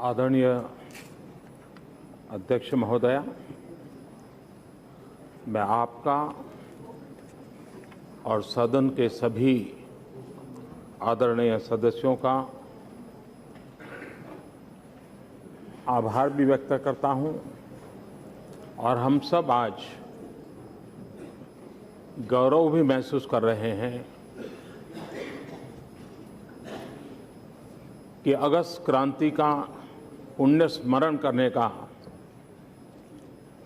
आदरणीय अध्यक्ष महोदया, मैं आपका और सदन के सभी आदरणीय सदस्यों का आभार भी व्यक्त करता हूं और हम सब आज गौरव भी महसूस कर रहे हैं कि अगस्त क्रांति का पुण्य स्मरण करने का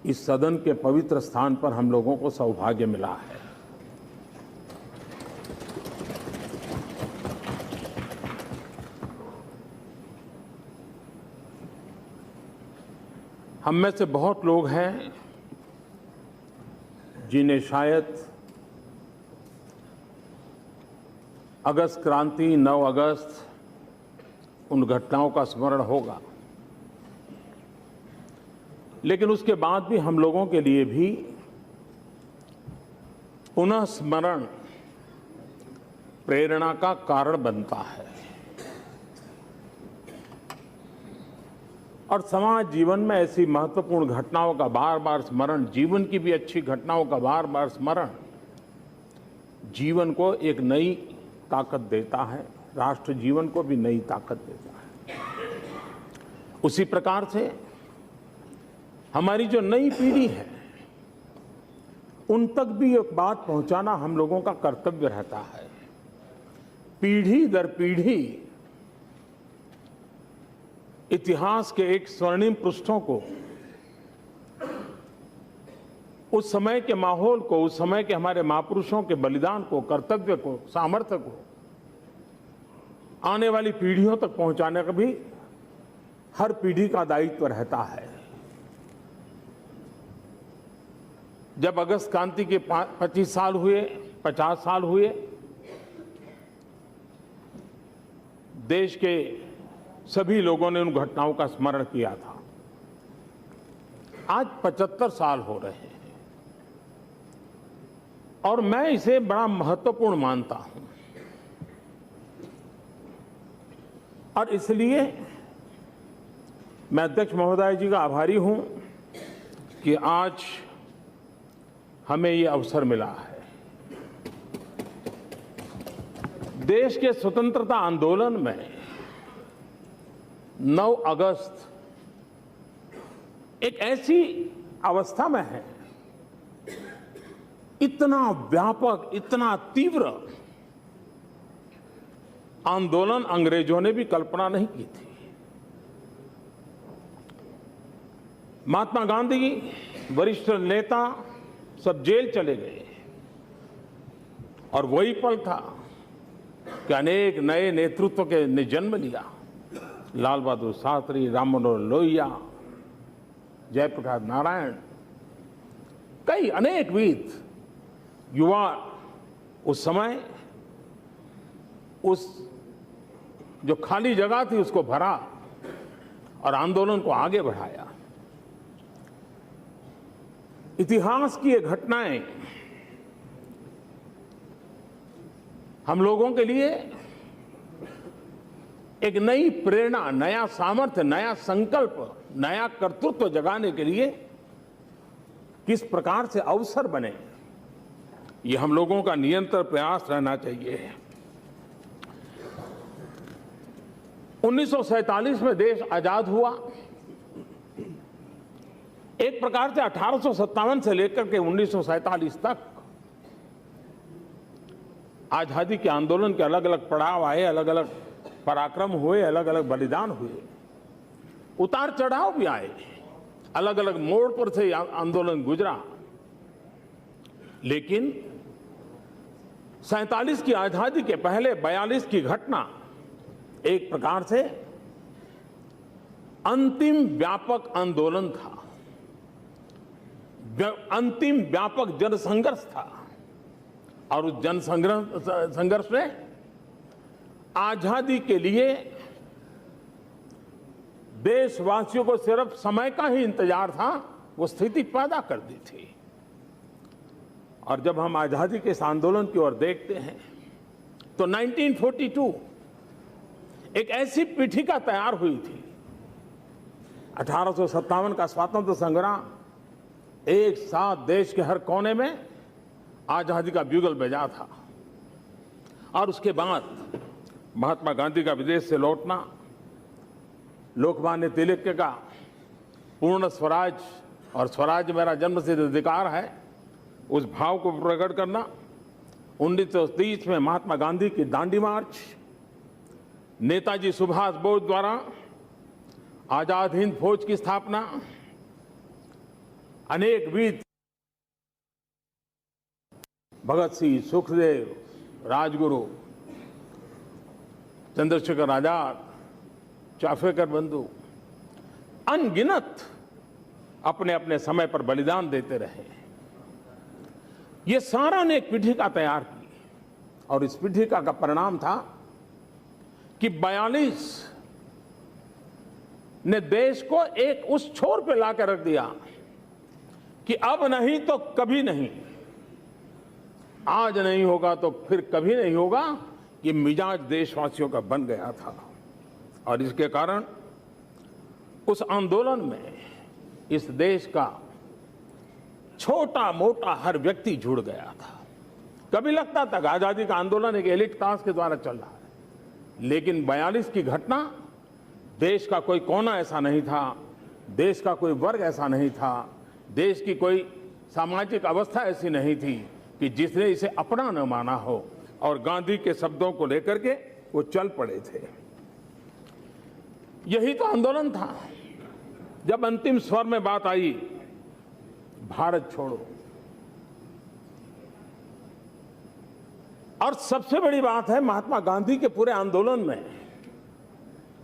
इस सदन के पवित्र स्थान पर हम लोगों को सौभाग्य मिला है। हम में से बहुत लोग हैं जिन्हें शायद अगस्त क्रांति 9 अगस्त उन घटनाओं का स्मरण होगा, लेकिन उसके बाद भी हम लोगों के लिए भी पुनः स्मरण प्रेरणा का कारण बनता है और समाज जीवन में ऐसी महत्वपूर्ण घटनाओं का बार बार स्मरण, जीवन की भी अच्छी घटनाओं का बार बार स्मरण जीवन को एक नई ताकत देता है, राष्ट्र जीवन को भी नई ताकत देता है। उसी प्रकार से हमारी जो नई पीढ़ी है उन तक भी एक बात पहुंचाना हम लोगों का कर्तव्य रहता है। पीढ़ी दर पीढ़ी इतिहास के एक स्वर्णिम पृष्ठों को, उस समय के माहौल को, उस समय के हमारे महापुरुषों के बलिदान को, कर्तव्य को, सामर्थ्य को आने वाली पीढ़ियों तक पहुंचाने का भी हर पीढ़ी का दायित्व रहता है। जब अगस्त क्रांति के 25 साल हुए, 50 साल हुए, देश के सभी लोगों ने उन घटनाओं का स्मरण किया था। आज 75 साल हो रहे हैं और मैं इसे बड़ा महत्वपूर्ण मानता हूं और इसलिए मैं अध्यक्ष महोदय जी का आभारी हूं कि आज हमें ये अवसर मिला है। देश के स्वतंत्रता आंदोलन में 9 अगस्त एक ऐसी अवस्था में है, इतना व्यापक, इतना तीव्र आंदोलन अंग्रेजों ने भी कल्पना नहीं की थी। महात्मा गांधी, वरिष्ठ नेता सब जेल चले गए और वही पल था कि अनेक नए नेतृत्व के ने जन्म लिया। लाल बहादुर शास्त्री, राम मनोहर लोहिया, जयप्रकाश नारायण, कई अनेक वीर युवा उस समय उस जो खाली जगह थी उसको भरा और आंदोलन को आगे बढ़ाया। इतिहास की ये घटनाएं हम लोगों के लिए एक नई प्रेरणा, नया सामर्थ्य, नया संकल्प, नया कर्तृत्व जगाने के लिए किस प्रकार से अवसर बने, ये हम लोगों का निरंतर प्रयास रहना चाहिए। 1947 में देश आजाद हुआ। एक प्रकार से 1857 से लेकर के 1947 तक आजादी के आंदोलन के अलग अलग पड़ाव आए, अलग अलग पराक्रम हुए, अलग अलग बलिदान हुए, उतार चढ़ाव भी आए, अलग अलग मोड़ पर से आंदोलन गुजरा। लेकिन 47 की आजादी के पहले 42 की घटना एक प्रकार से अंतिम व्यापक आंदोलन था, अंतिम व्यापक जनसंघर्ष था और उस जनसंघर्ष में आजादी के लिए देशवासियों को सिर्फ समय का ही इंतजार था, वो स्थिति पैदा कर दी थी। और जब हम आजादी के इस आंदोलन की ओर देखते हैं तो 1942 एक ऐसी पीठिका तैयार हुई थी 1857 का स्वातंत्र संग्राम एक साथ देश के हर कोने में आजादी का ब्यूगल बजा था। और उसके बाद महात्मा गांधी का विदेश से लौटना, लोकमान्य तिलक का पूर्ण स्वराज और स्वराज मेरा जन्मसिद्ध अधिकार है, उस भाव को प्रकट करना, 1930 में महात्मा गांधी की दांडी मार्च, नेताजी सुभाष बोस द्वारा आजाद हिंद फौज की स्थापना, अनेक वीर भगत सिंह, सुखदेव, राजगुरु, चंद्रशेखर आजाद, चाफेकर बंधु, अनगिनत अपने अपने समय पर बलिदान देते रहे। ये सारा ने एक पीठिका तैयार की और इस पीठिका का परिणाम था कि 42 ने देश को एक उस छोर पे लाकर रख दिया कि अब नहीं तो कभी नहीं, आज नहीं होगा तो फिर कभी नहीं होगा, ये मिजाज देशवासियों का बन गया था। और इसके कारण उस आंदोलन में इस देश का छोटा मोटा हर व्यक्ति जुड़ गया था। कभी लगता था कि आजादी का आंदोलन एक एलिट क्लास के द्वारा चल रहा है, लेकिन 42 की घटना, देश का कोई कोना ऐसा नहीं था, देश का कोई वर्ग ऐसा नहीं था, देश की कोई सामाजिक अवस्था ऐसी नहीं थी कि जिसने इसे अपना न माना हो, और गांधी के शब्दों को लेकर के वो चल पड़े थे। यही तो आंदोलन था। जब अंतिम स्वर में बात आई भारत छोड़ो, और सबसे बड़ी बात है महात्मा गांधी के पूरे आंदोलन में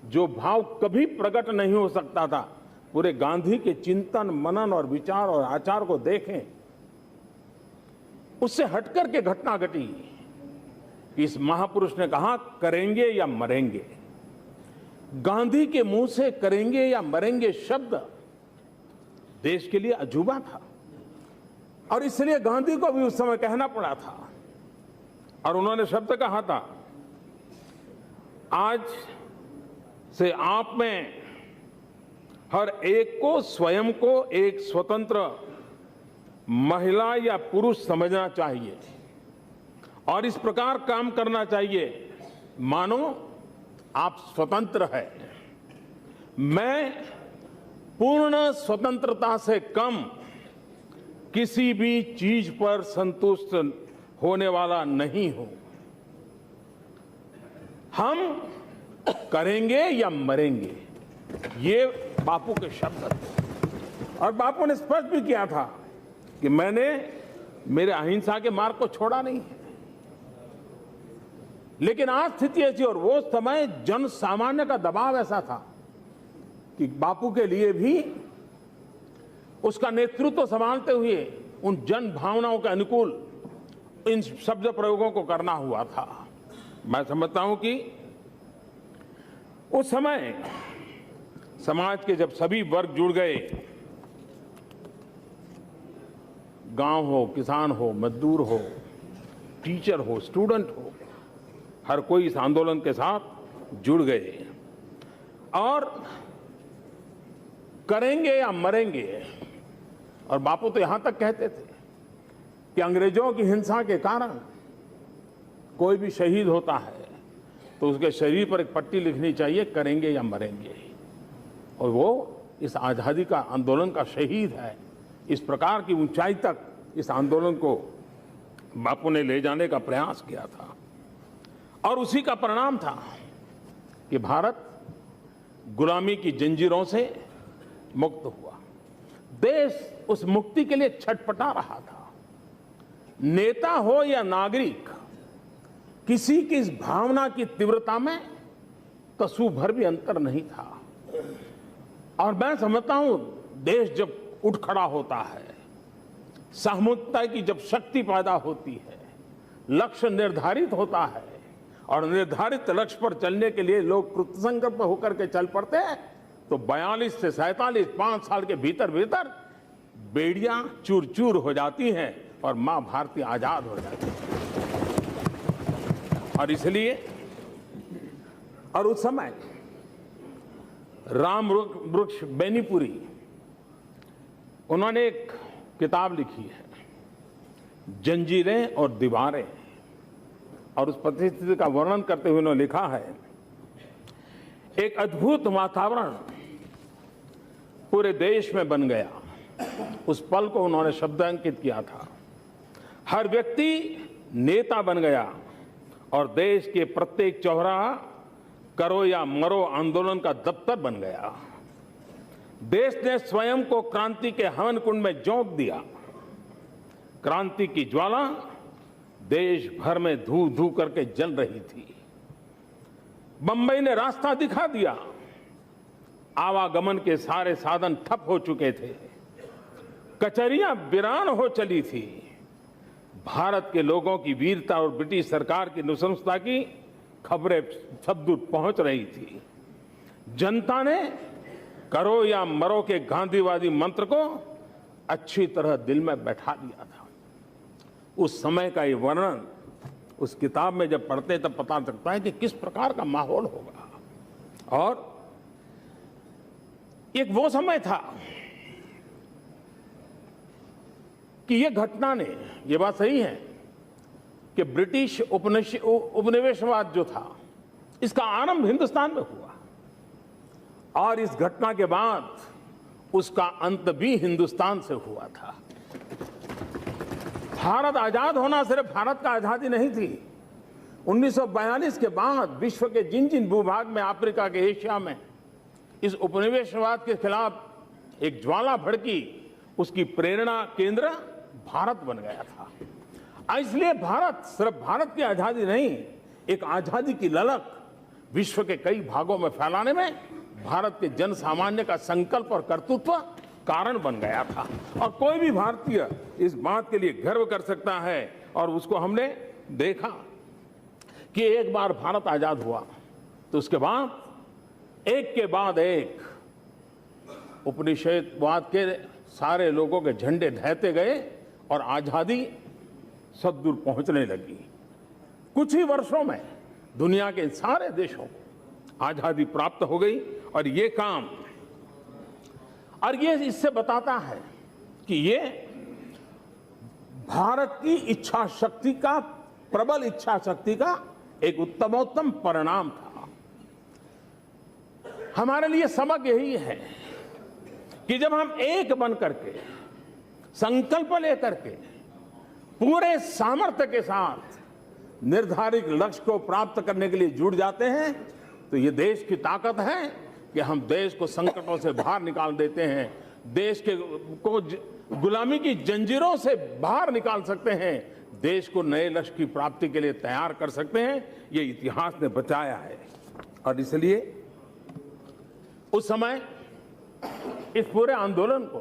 जो भाव कभी प्रकट नहीं हो सकता था, पूरे गांधी के चिंतन, मनन और विचार और आचार को देखें, उससे हटकर के घटना घटी। इस महापुरुष ने कहा करेंगे या मरेंगे। गांधी के मुंह से करेंगे या मरेंगे शब्द देश के लिए अजूबा था, और इसलिए गांधी को भी उस समय कहना पड़ा था। और उन्होंने शब्द कहा था, आज से आप में हर एक को स्वयं को एक स्वतंत्र महिला या पुरुष समझना चाहिए और इस प्रकार काम करना चाहिए मानो आप स्वतंत्र है। मैं पूर्ण स्वतंत्रता से कम किसी भी चीज पर संतुष्ट होने वाला नहीं हूं। हम करेंगे या मरेंगे, ये बापू के शब्द थे। और बापू ने स्पष्ट भी किया था कि मैंने मेरे अहिंसा के मार्ग को छोड़ा नहीं है। लेकिन आज स्थिति ऐसी, और वो समय जन सामान्य का दबाव ऐसा था कि बापू के लिए भी उसका नेतृत्व संभालते हुए उन जन भावनाओं के अनुकूल इन शब्द प्रयोगों को करना हुआ था। मैं समझता हूं कि उस समय समाज के जब सभी वर्ग जुड़ गए, गांव हो, किसान हो, मजदूर हो, टीचर हो, स्टूडेंट हो, हर कोई इस आंदोलन के साथ जुड़ गए और करेंगे या मरेंगे। और बापू तो यहां तक कहते थे कि अंग्रेजों की हिंसा के कारण कोई भी शहीद होता है तो उसके शरीर पर एक पट्टी लिखनी चाहिए, करेंगे या मरेंगे। और वो इस आजादी का आंदोलन का शहीद है। इस प्रकार की ऊंचाई तक इस आंदोलन को बापू ने ले जाने का प्रयास किया था, और उसी का परिणाम था कि भारत गुलामी की जंजीरों से मुक्त हुआ। देश उस मुक्ति के लिए छटपटा रहा था। नेता हो या नागरिक, किसी की इस भावना की तीव्रता में कसूर भर भी अंतर नहीं था। और मैं समझता हूं, देश जब उठ खड़ा होता है, सामूहिकता की जब शक्ति पैदा होती है, लक्ष्य निर्धारित होता है और निर्धारित लक्ष्य पर चलने के लिए लोग कृतसंकल्प होकर के चल पड़ते हैं, तो 42 से 47 5 साल के भीतर भीतर बेड़ियां चूर चूर हो जाती हैं और मां भारती आजाद हो जाती है। और इसलिए, और उस समय राम वृक्ष बेनीपुरी, उन्होंने एक किताब लिखी है, जंजीरें और दीवारें, और उस परिस्थिति का वर्णन करते हुए उन्होंने लिखा है, एक अद्भुत वातावरण पूरे देश में बन गया। उस पल को उन्होंने शब्दांकित किया था। हर व्यक्ति नेता बन गया और देश के प्रत्येक चौराहा करो या मरो आंदोलन का दफ्तर बन गया। देश ने स्वयं को क्रांति के हवन कुंड में झोंक दिया। क्रांति की ज्वाला देश भर में धू धू करके जल रही थी। बंबई ने रास्ता दिखा दिया। आवागमन के सारे साधन ठप हो चुके थे। कचहरियां वीरान हो चली थी। भारत के लोगों की वीरता और ब्रिटिश सरकार की नृशंसता की खबरें सब दूर पहुंच रही थी। जनता ने करो या मरो के गांधीवादी मंत्र को अच्छी तरह दिल में बैठा लिया था। उस समय का ये वर्णन उस किताब में जब पढ़ते तब पता चलता है कि किस प्रकार का माहौल होगा। और एक वो समय था कि ये घटना ने, ये बात सही है कि ब्रिटिश उपनिवेशवाद जो था, इसका आरंभ हिंदुस्तान में हुआ और इस घटना के बाद उसका अंत भी हिंदुस्तान से हुआ था। भारत आजाद होना सिर्फ भारत का आजादी नहीं थी। 1942 के बाद विश्व के जिन जिन भूभाग में, अफ्रीका के, एशिया में इस उपनिवेशवाद के खिलाफ एक ज्वाला भड़की, उसकी प्रेरणा केंद्र भारत बन गया था। इसलिए भारत सिर्फ भारत की आजादी नहीं, एक आजादी की ललक विश्व के कई भागों में फैलाने में भारत के जन सामान्य का संकल्प और कर्तृत्व कारण बन गया था। और कोई भी भारतीय इस बात के लिए गर्व कर सकता है। और उसको हमने देखा कि एक बार भारत आजाद हुआ तो उसके बाद एक के बाद एक उपनिवेशवाद के सारे लोगों के झंडे ढहते गए और आजादी सब दूर पहुंचने लगी। कुछ ही वर्षों में दुनिया के सारे देशों को आजादी प्राप्त हो गई। और ये काम, और ये इससे बताता है कि ये भारत की इच्छा शक्ति का, प्रबल इच्छा शक्ति का एक उत्तमोत्तम परिणाम था। हमारे लिए सबक यही है कि जब हम एक बन करके, संकल्प लेकर के, पूरे सामर्थ्य के साथ निर्धारित लक्ष्य को प्राप्त करने के लिए जुड़ जाते हैं, तो ये देश की ताकत है कि हम देश को संकटों से बाहर निकाल देते हैं, देश को गुलामी की जंजीरों से बाहर निकाल सकते हैं, देश को नए लक्ष्य की प्राप्ति के लिए तैयार कर सकते हैं। ये इतिहास ने बचाया है। और इसलिए उस समय इस पूरे आंदोलन को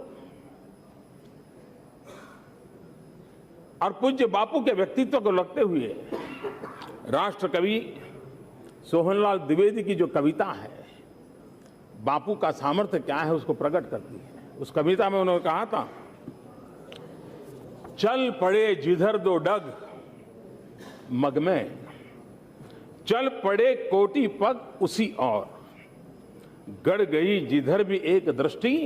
और पूज्य बापू के व्यक्तित्व को लगते हुए राष्ट्र कवि सोहनलाल द्विवेदी की जो कविता है, बापू का सामर्थ्य क्या है उसको प्रकट करती है। उस कविता में उन्होंने कहा था, चल पड़े जिधर दो डग मग में, चल पड़े कोटि पग उसी और, गड़ गई जिधर भी एक दृष्टि,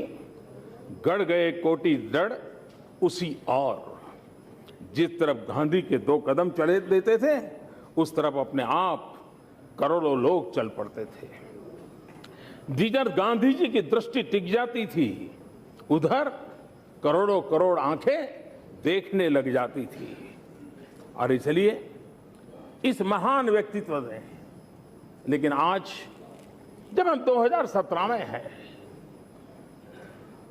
गड़ गए कोटि दृढ़ उसी और। जिस तरफ गांधी के 2 कदम चले देते थे, उस तरफ अपने आप करोड़ों लोग चल पड़ते थे। जिधर गांधी जी की दृष्टि टिक जाती थी, उधर करोड़ों करोड़ आंखें देखने लग जाती थी। और इसलिए इस महान व्यक्तित्व ने, लेकिन आज जब हम 2017 में हैं,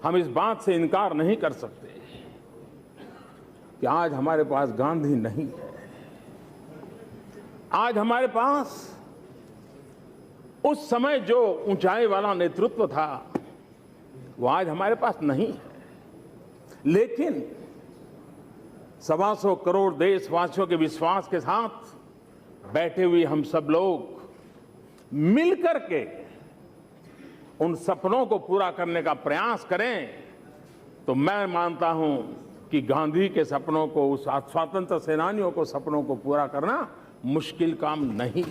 हम इस बात से इनकार नहीं कर सकते कि आज हमारे पास गांधी नहीं है। आज हमारे पास उस समय जो ऊंचाई वाला नेतृत्व था, वो आज हमारे पास नहीं है। लेकिन 125 करोड़ देशवासियों के विश्वास के साथ बैठे हुए हम सब लोग मिलकर के उन सपनों को पूरा करने का प्रयास करें, तो मैं मानता हूं कि गांधी के सपनों को, उस स्वतंत्र सेनानियों को सपनों को पूरा करना मुश्किल काम नहीं।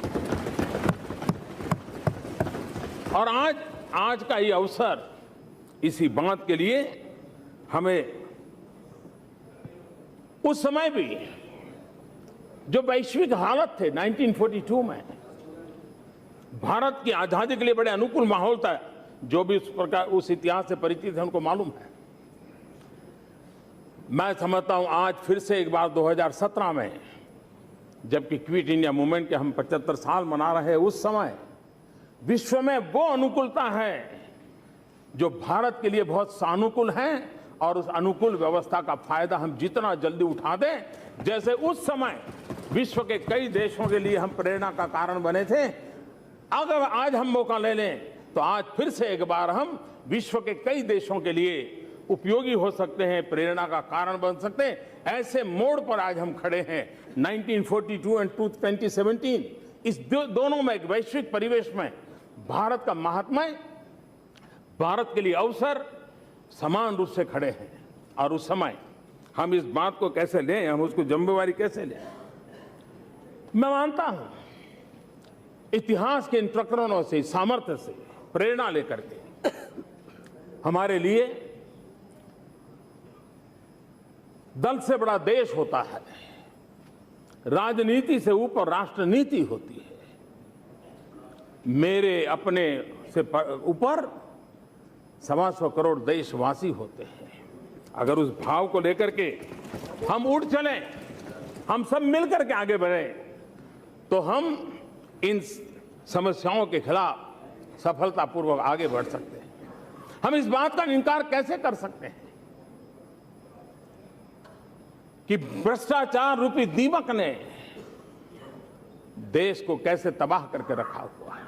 और आज आज का ये अवसर इसी बात के लिए हमें उस समय भी जो वैश्विक हालत थे 1942 में, भारत की आजादी के लिए बड़े अनुकूल माहौल था। जो भी उस प्रकार उस इतिहास से परिचित है उनको मालूम है। मैं समझता हूं आज फिर से एक बार 2017 में, जबकि क्विट इंडिया मूवमेंट के हम 75 साल मना रहे हैं, उस समय विश्व में वो अनुकूलता है जो भारत के लिए बहुत सानुकूल है, और उस अनुकूल व्यवस्था का फायदा हम जितना जल्दी उठा दें, जैसे उस समय विश्व के कई देशों के लिए हम प्रेरणा का कारण बने थे, अगर आज हम मौका ले लें तो आज फिर से एक बार हम विश्व के कई देशों के लिए उपयोगी हो सकते हैं, प्रेरणा का कारण बन सकते हैं। ऐसे मोड़ पर आज हम खड़े हैं। 1942 एंड 2017, इस दोनों में एक वैश्विक परिवेश में भारत का महात्म्य, भारत के लिए अवसर समान रूप से खड़े हैं। और उस समय हम इस बात को कैसे लें, हम उसको जिम्मेवारी कैसे लें। मैं मानता हूं इतिहास के इन प्रकरणों से, सामर्थ्य से प्रेरणा लेकर के हमारे लिए दल से बड़ा देश होता है, राजनीति से ऊपर राष्ट्रनीति होती है, मेरे अपने से ऊपर 125 करोड़ देशवासी होते हैं। अगर उस भाव को लेकर के हम उठ चलें, हम सब मिलकर के आगे बढ़े, तो हम इन समस्याओं के खिलाफ सफलतापूर्वक आगे बढ़ सकते हैं। हम इस बात का इनकार कैसे कर सकते हैं कि भ्रष्टाचार रूपी दीमक ने देश को कैसे तबाह करके रखा हुआ है।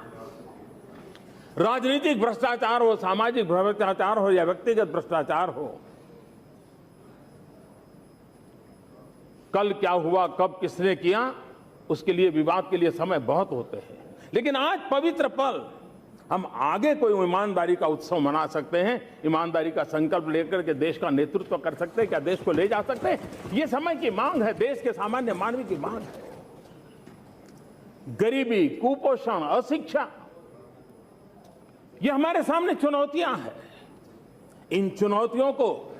राजनीतिक भ्रष्टाचार हो, सामाजिक भ्रष्टाचार हो या व्यक्तिगत भ्रष्टाचार हो, कल क्या हुआ, कब किसने किया, उसके लिए विवाद के लिए समय बहुत होते हैं। लेकिन आज पवित्र पल, हम आगे कोई ईमानदारी का उत्सव मना सकते हैं, ईमानदारी का संकल्प लेकर के देश का नेतृत्व कर सकते हैं, क्या देश को ले जा सकते हैं। ये समय की मांग है, देश के सामान्य मानवी की मांग है। गरीबी, कुपोषण, अशिक्षा, ये हमारे सामने चुनौतियां हैं। इन चुनौतियों को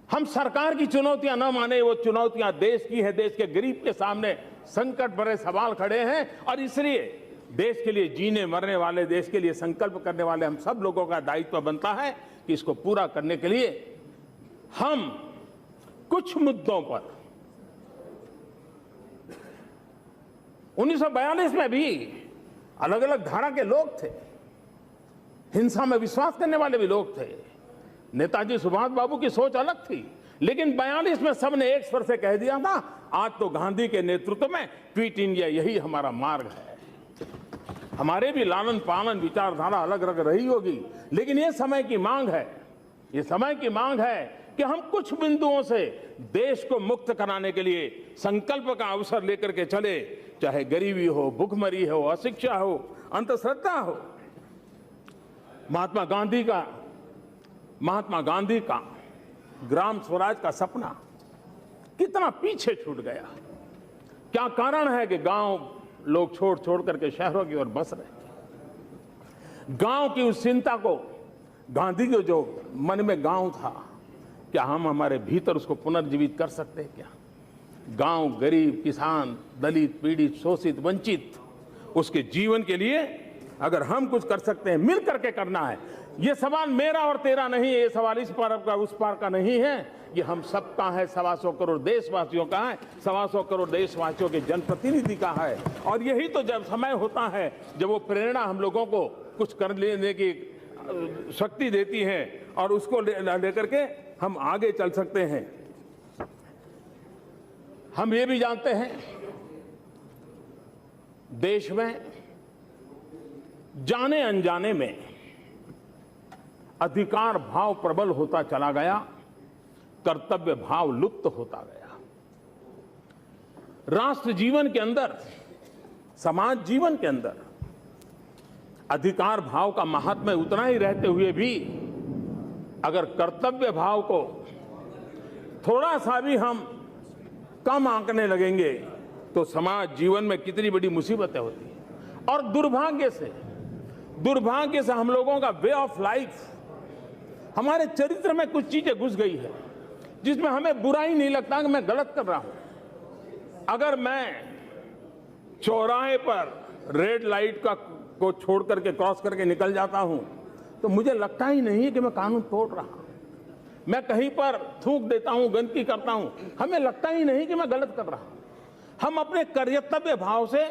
हम सरकार की चुनौतियां न माने, वो चुनौतियां देश की है। देश के गरीब के सामने संकट भरे सवाल खड़े हैं, और इसलिए देश के लिए जीने मरने वाले, देश के लिए संकल्प करने वाले हम सब लोगों का दायित्व बनता है कि इसको पूरा करने के लिए हम कुछ मुद्दों पर 1942 में भी अलग अलग धारा के लोग थे, हिंसा में विश्वास करने वाले भी लोग थे। नेताजी सुभाष बाबू की सोच अलग थी, लेकिन 42 में सबने एक स्वर से कह दिया था, आज तो गांधी के नेतृत्व में क्विट इंडिया यही हमारा मार्ग है। हमारे भी लालन पालन विचारधारा अलग अलग रही होगी, लेकिन ये समय की मांग है, ये समय की मांग है कि हम कुछ बिंदुओं से देश को मुक्त कराने के लिए संकल्प का अवसर लेकर के चले, चाहे गरीबी हो, भूखमरी हो, अशिक्षा हो, अंधश्रद्धा हो। महात्मा गांधी का ग्राम स्वराज का सपना कितना पीछे छूट गया। क्या कारण है कि गांव लोग छोड़ छोड़ करके शहरों की ओर बस रहे हैं। गांव की उस चिंता को, गांधी के जो मन में गांव था, क्या हम हमारे भीतर उसको पुनर्जीवित कर सकते हैं क्या? गांव, गरीब, किसान, दलित, पीड़ित, शोषित, वंचित, उसके जीवन के लिए अगर हम कुछ कर सकते हैं, मिल करके करना है। ये सवाल मेरा और तेरा नहीं है, ये सवाल इस पार का उस पार का नहीं है, ये हम सबका है, 125 करोड़ देशवासियों का है, 125 करोड़ देशवासियों के जनप्रतिनिधि का है। और यही तो जब समय होता है जब वो प्रेरणा हम लोगों को कुछ कर लेने की शक्ति देती है, और उसको लेकर के हम आगे चल सकते हैं। हम ये भी जानते हैं देश में जाने अनजाने में अधिकार भाव प्रबल होता चला गया, कर्तव्य भाव लुप्त होता गया। राष्ट्र जीवन के अंदर, समाज जीवन के अंदर अधिकार भाव का महात्म्य उतना ही रहते हुए भी अगर कर्तव्य भाव को थोड़ा सा भी हम कम आंकने लगेंगे तो समाज जीवन में कितनी बड़ी मुसीबतें होती हैं। और दुर्भाग्य से दुर्भाग्य से हम लोगों का वे ऑफ लाइफ, हमारे चरित्र में कुछ चीजें घुस गई है जिसमें हमें बुरा ही नहीं लगता कि मैं गलत कर रहा हूं। अगर मैं चौराहे पर रेड लाइट को छोड़ करके क्रॉस करके निकल जाता हूं तो मुझे लगता ही नहीं कि मैं कानून तोड़ रहा हूं। मैं कहीं पर थूक देता हूं, गंदगी करता हूं, हमें लगता ही नहीं कि मैं गलत कर रहा हूं। हम अपने कर्तव्य भाव से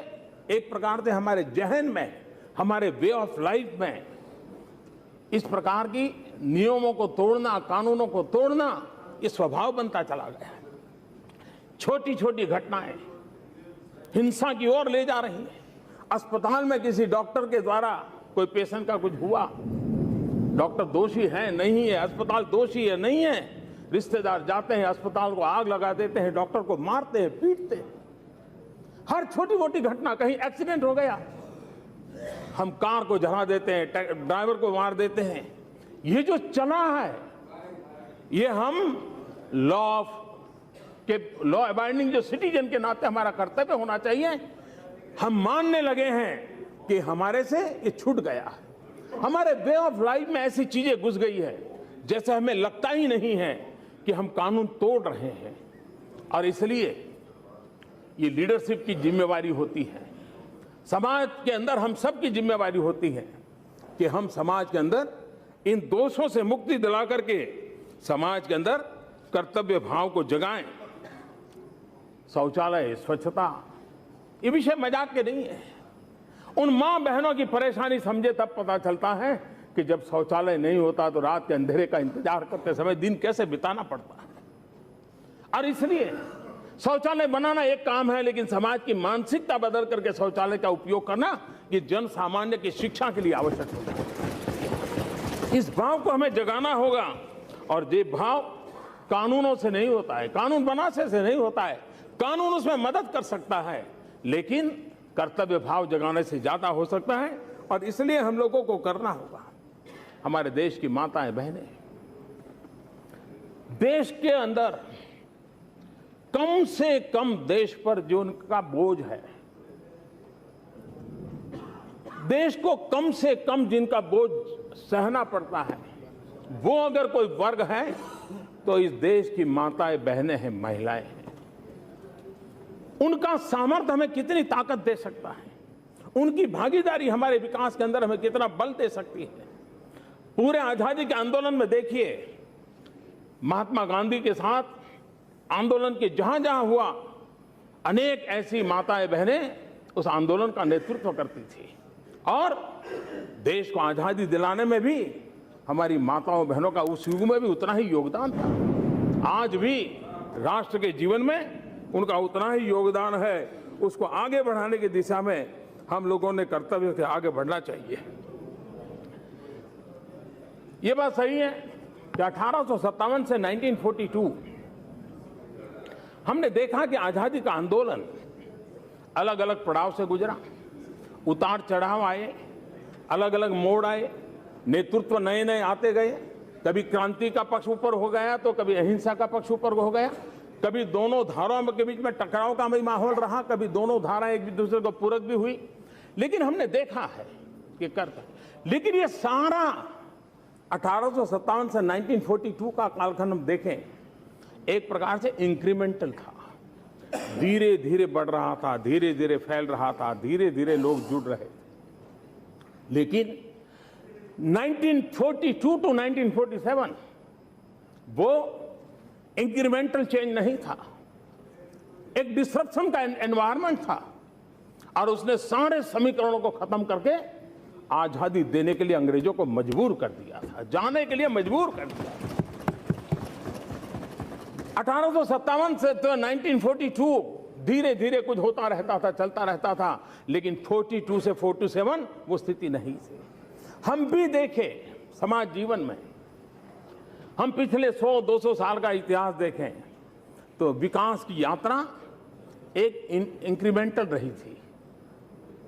एक प्रकार से हमारे जहन में, हमारे वे ऑफ लाइफ में इस प्रकार की नियमों को तोड़ना, कानूनों को तोड़ना, ये स्वभाव बनता चला गया है। छोटी छोटी घटनाएं हिंसा की ओर ले जा रही हैं। अस्पताल में किसी डॉक्टर के द्वारा कोई पेशेंट का कुछ हुआ, डॉक्टर दोषी है नहीं है, अस्पताल दोषी है नहीं है, रिश्तेदार जाते हैं अस्पताल को आग लगा देते हैं, डॉक्टर को मारते हैं, पीटते हैं। हर छोटी मोटी घटना, कहीं एक्सीडेंट हो गया, हम कार को जला देते हैं, ड्राइवर को मार देते हैं। ये जो चला है, ये हम लॉ अबाइडिंग जो सिटीजन के नाते हमारा कर्तव्य होना चाहिए। हम मानने लगे हैं कि हमारे से ये छूट गया है। हमारे वे ऑफ लाइफ में ऐसी चीजें घुस गई है जैसे हमें लगता ही नहीं है कि हम कानून तोड़ रहे हैं। और इसलिए ये लीडरशिप की जिम्मेवारी होती है, समाज के अंदर हम सब की जिम्मेवारी होती है कि हम समाज के अंदर इन दोषों से मुक्ति दिला करके समाज के अंदर कर्तव्य भाव को जगाएं। शौचालय, स्वच्छता, ये विषय मजाक के नहीं है। उन मां बहनों की परेशानी समझे तब पता चलता है कि जब शौचालय नहीं होता तो रात के अंधेरे का इंतजार करते समय दिन कैसे बिताना पड़ता है। और इसलिए शौचालय बनाना एक काम है, लेकिन समाज की मानसिकता बदल करके शौचालय का उपयोग करना ये जन सामान्य की शिक्षा के लिए आवश्यक होता है। इस भाव को हमें जगाना होगा और ये भाव कानूनों से नहीं होता है, कानून बनाने से नहीं होता है। कानून उसमें मदद कर सकता है, लेकिन कर्तव्य भाव जगाने से ज्यादा हो सकता है। और इसलिए हम लोगों को करना होगा। हमारे देश की माताएं बहनें, देश के अंदर कम से कम देश पर जो उनका बोझ है, देश को कम से कम जिनका बोझ सहना पड़ता है, वो अगर कोई वर्ग है तो इस देश की माताएं बहनें हैं, महिलाएं हैं। उनका सामर्थ्य हमें कितनी ताकत दे सकता है, उनकी भागीदारी हमारे विकास के अंदर हमें कितना बल दे सकती है। पूरे आजादी के आंदोलन में देखिए, महात्मा गांधी के साथ आंदोलन के जहां जहां हुआ, अनेक ऐसी माताएं बहनें उस आंदोलन का नेतृत्व करती थी। और देश को आजादी दिलाने में भी हमारी माताओं बहनों का उस युग में भी उतना ही योगदान था। आज भी राष्ट्र के जीवन में उनका उतना ही योगदान है। उसको आगे बढ़ाने की दिशा में हम लोगों ने कर्तव्य से आगे बढ़ना चाहिए। ये बात सही है कि 1857 से 1942 हमने देखा कि आजादी का आंदोलन अलग अलग पड़ाव से गुजरा, उतार चढ़ाव आए, अलग अलग मोड़ आए, नेतृत्व नए नए आते गए। कभी क्रांति का पक्ष ऊपर हो गया तो कभी अहिंसा का पक्ष ऊपर हो गया, कभी दोनों धाराओं के बीच में टकराव का भी माहौल रहा, कभी दोनों धाराएं एक दूसरे को पूरक भी हुई। लेकिन हमने देखा है कि लेकिन ये सारा 1857 से 1942 का कालखंड हम देखें, एक प्रकार से इंक्रीमेंटल था। धीरे धीरे बढ़ रहा था, धीरे धीरे फैल रहा था, धीरे धीरे लोग जुड़ रहे थे। लेकिन 1942 टू 1947 वो इंक्रीमेंटल चेंज नहीं था, एक डिसरप्शन का एनवायरनमेंट था। और उसने सारे समीकरणों को खत्म करके आजादी देने के लिए अंग्रेजों को मजबूर कर दिया था, जाने के लिए मजबूर कर दिया था। 1857 से तो 1942 धीरे धीरे कुछ होता रहता था, चलता रहता था। लेकिन 42 से 47 वो स्थिति नहीं थी। हम भी देखें समाज जीवन में, हम पिछले 100-200 साल का इतिहास देखें तो विकास की यात्रा एक इंक्रीमेंटल रही थी।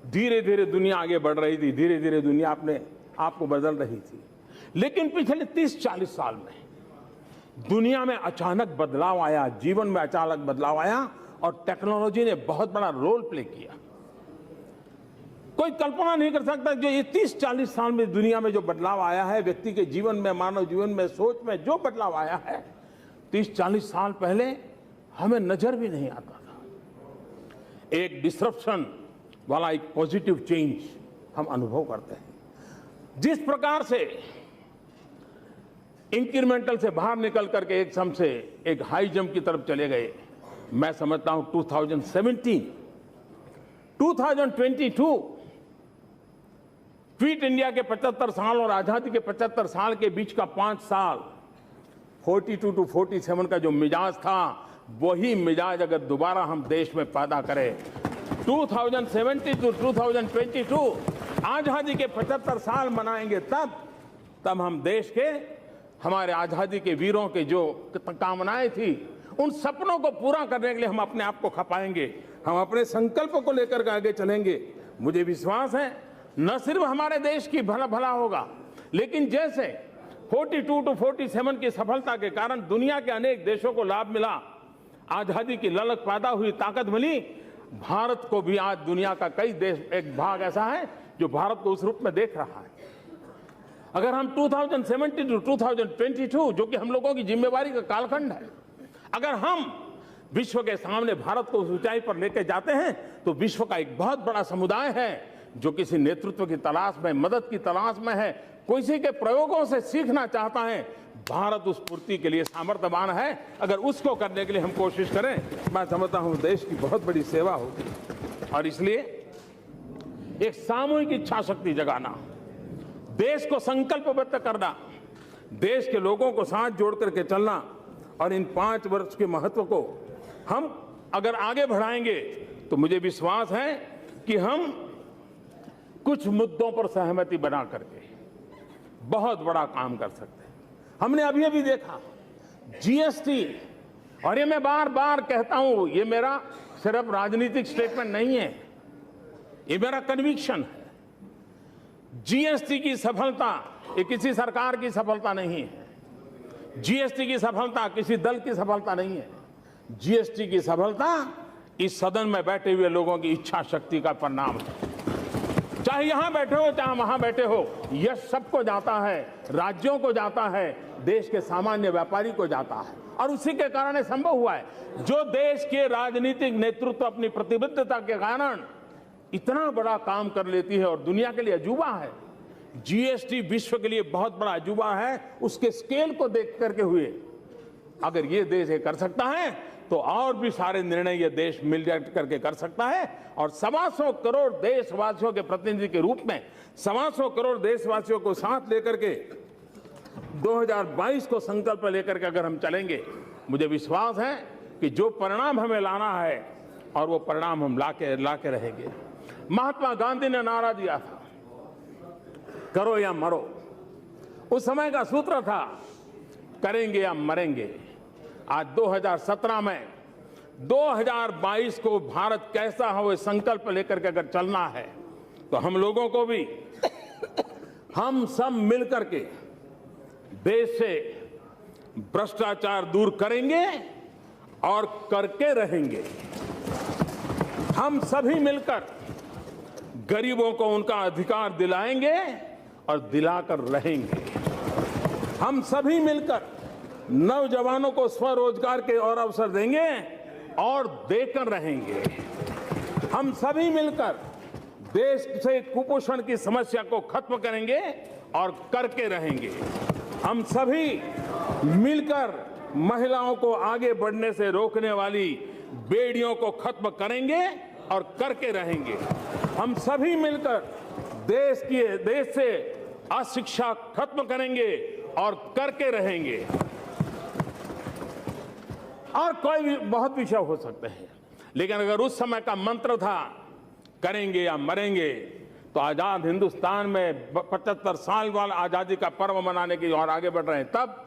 धीरे धीरे दुनिया आगे बढ़ रही थी, धीरे धीरे दुनिया अपने आप को बदल रही थी। लेकिन पिछले 30-40 साल में दुनिया में अचानक बदलाव आया, जीवन में अचानक बदलाव आया और टेक्नोलॉजी ने बहुत बड़ा रोल प्ले किया। कोई कल्पना नहीं कर सकता जो ये 30-40 साल में दुनिया में जो बदलाव आया है, व्यक्ति के जीवन में, मानव जीवन में, सोच में जो बदलाव आया है, 30-40 साल पहले हमें नजर भी नहीं आता था। एक डिसरप्शन वाला एक पॉजिटिव चेंज हम अनुभव करते हैं। जिस प्रकार से इंक्रीमेंटल से बाहर निकल करके एक सम से एक हाई जंप की तरफ चले गए, मैं समझता हूं 2017, 2022 क्विट इंडिया के 75 साल और आजादी के 75 साल के बीच का 5 साल 42 to 47 का जो मिजाज था, वही मिजाज अगर दोबारा हम देश में पैदा करें, 2070 to 2022 आजादी के 75 साल मनाएंगे, तब हम देश के, हमारे आजादी के वीरों के जो कामनाएं थी, उन सपनों को पूरा करने के लिए हम अपने आप को खपाएंगे, हम अपने संकल्प को लेकर के आगे चलेंगे। मुझे विश्वास है न सिर्फ हमारे देश की भला होगा, लेकिन जैसे 42 to 47 की सफलता के कारण दुनिया के अनेक देशों को लाभ मिला, आजादी की ललक पैदा हुई, ताकत मिली, भारत को भी आज दुनिया का कई देश, एक भाग ऐसा है जो भारत को उस रूप में देख रहा है। अगर हम 2070 to 2022, जो कि हम लोगों की जिम्मेवारी का कालखंड है, अगर हम विश्व के सामने भारत को उस ऊंचाई पर लेकर जाते हैं, तो विश्व का एक बहुत बड़ा समुदाय है जो किसी नेतृत्व की तलाश में, मदद की तलाश में है, किसी के प्रयोगों से सीखना चाहता है। भारत उस पूर्ति के लिए सामर्थ्यवान है। अगर उसको करने के लिए हम कोशिश करें, मैं समझता हूं देश की बहुत बड़ी सेवा होगी। और इसलिए एक सामूहिक इच्छा शक्ति जगाना, देश को संकल्पबद्ध करना, देश के लोगों को साथ जोड़ करके चलना, और इन 5 वर्ष के महत्व को हम अगर आगे बढ़ाएंगे तो मुझे विश्वास है कि हम कुछ मुद्दों पर सहमति बना करके बहुत बड़ा काम कर सकते हैं। हमने अभी देखा जीएसटी, और ये मैं बार बार कहता हूं, ये मेरा सिर्फ राजनीतिक स्टेटमेंट नहीं है, ये मेरा कन्विक्शन है। जीएसटी की सफलता ये किसी सरकार की सफलता नहीं है, जीएसटी की सफलता किसी दल की सफलता नहीं है, जीएसटी की सफलता इस सदन में बैठे हुए लोगों की इच्छा शक्ति का परिणाम है। चाहे यहां बैठे हो, चाहे वहां बैठे हो, यश सबको जाता है, राज्यों को जाता है, देश के सामान्य व्यापारी को जाता है, और उसी के कारण संभव हुआ है। जो देश के राजनीतिक नेतृत्व अपनी प्रतिबद्धता के कारण इतना बड़ा काम कर लेती है और दुनिया के लिए अजूबा है, जीएसटी विश्व के लिए बहुत बड़ा अजूबा है, उसके स्केल को देख करके हुए अगर ये देश ये कर सकता है, तो और भी सारे निर्णय ये देश मिलकर करके कर सकता है। और 125 करोड़ देशवासियों के प्रतिनिधि के रूप में 125 करोड़ देशवासियों को साथ लेकर के 2022 को संकल्प लेकर के अगर हम चलेंगे, मुझे विश्वास है कि जो परिणाम हमें लाना है, और वो परिणाम हम लाके रहेंगे। महात्मा गांधी ने नारा दिया था, करो या मरो। उस समय का सूत्र था, करेंगे या मरेंगे। आज 2017 में 2022 को भारत कैसा हो, संकल्प लेकर के अगर चलना है, तो हम लोगों को भी हम सब मिलकर के देश से भ्रष्टाचार दूर करेंगे और करके रहेंगे। हम सभी मिलकर गरीबों को उनका अधिकार दिलाएंगे और दिलाकर रहेंगे। हम सभी मिलकर नौजवानों को स्वरोजगार के और अवसर देंगे और देकर रहेंगे। हम सभी मिलकर देश से कुपोषण की समस्या को खत्म करेंगे और करके रहेंगे। हम सभी मिलकर महिलाओं को आगे बढ़ने से रोकने वाली बेड़ियों को खत्म करेंगे और करके रहेंगे। हम सभी मिलकर देश से अशिक्षा खत्म करेंगे और करके रहेंगे। और कोई भी बहुत विषय हो सकते हैं, लेकिन अगर उस समय का मंत्र था करेंगे या मरेंगे, तो आजाद हिंदुस्तान में 75 साल वाला आजादी का पर्व मनाने की ओर आगे बढ़ रहे हैं। तब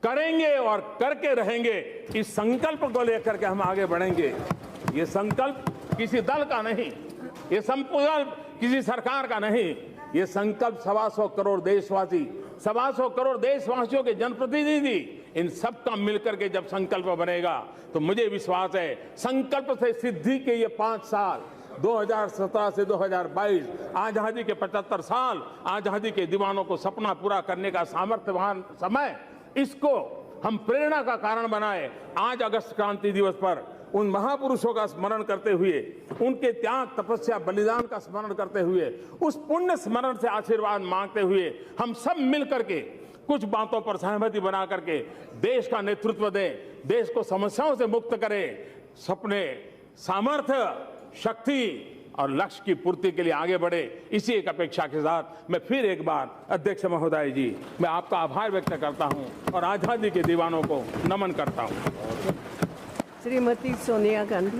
करेंगे और करके रहेंगे, इस संकल्प को लेकर के हम आगे बढ़ेंगे। ये संकल्प किसी दल का नहीं, ये संकल्प किसी सरकार का नहीं, ये संकल्प 125 करोड़ देशवासी, 125 करोड़ देशवासियों के जनप्रतिनिधि, इन सब का मिलकर के जब संकल्प बनेगा, तो मुझे विश्वास है संकल्प से सिद्धि के ये 5 साल 2017 से 2022 आजादी के 75 साल, आजादी के दीवानों को सपना पूरा करने का सामर्थ्यवान समय, इसको हम प्रेरणा का कारण बनाए। आज अगस्त क्रांति दिवस पर उन महापुरुषों का स्मरण करते हुए, उनके त्याग, तपस्या, बलिदान का स्मरण करते हुए, उस पुण्य स्मरण से आशीर्वाद मांगते हुए हम सब मिल करके कुछ बातों पर सहमति बना करके देश का नेतृत्व दें, देश को समस्याओं से मुक्त करें, सपने, सामर्थ्य, शक्ति और लक्ष्य की पूर्ति के लिए आगे बढ़े। इसी एक अपेक्षा के साथ मैं फिर एक बार अध्यक्ष महोदय जी, मैं आपका आभार व्यक्त करता हूं और आजादी के दीवानों को नमन करता हूं। श्रीमती सोनिया गांधी।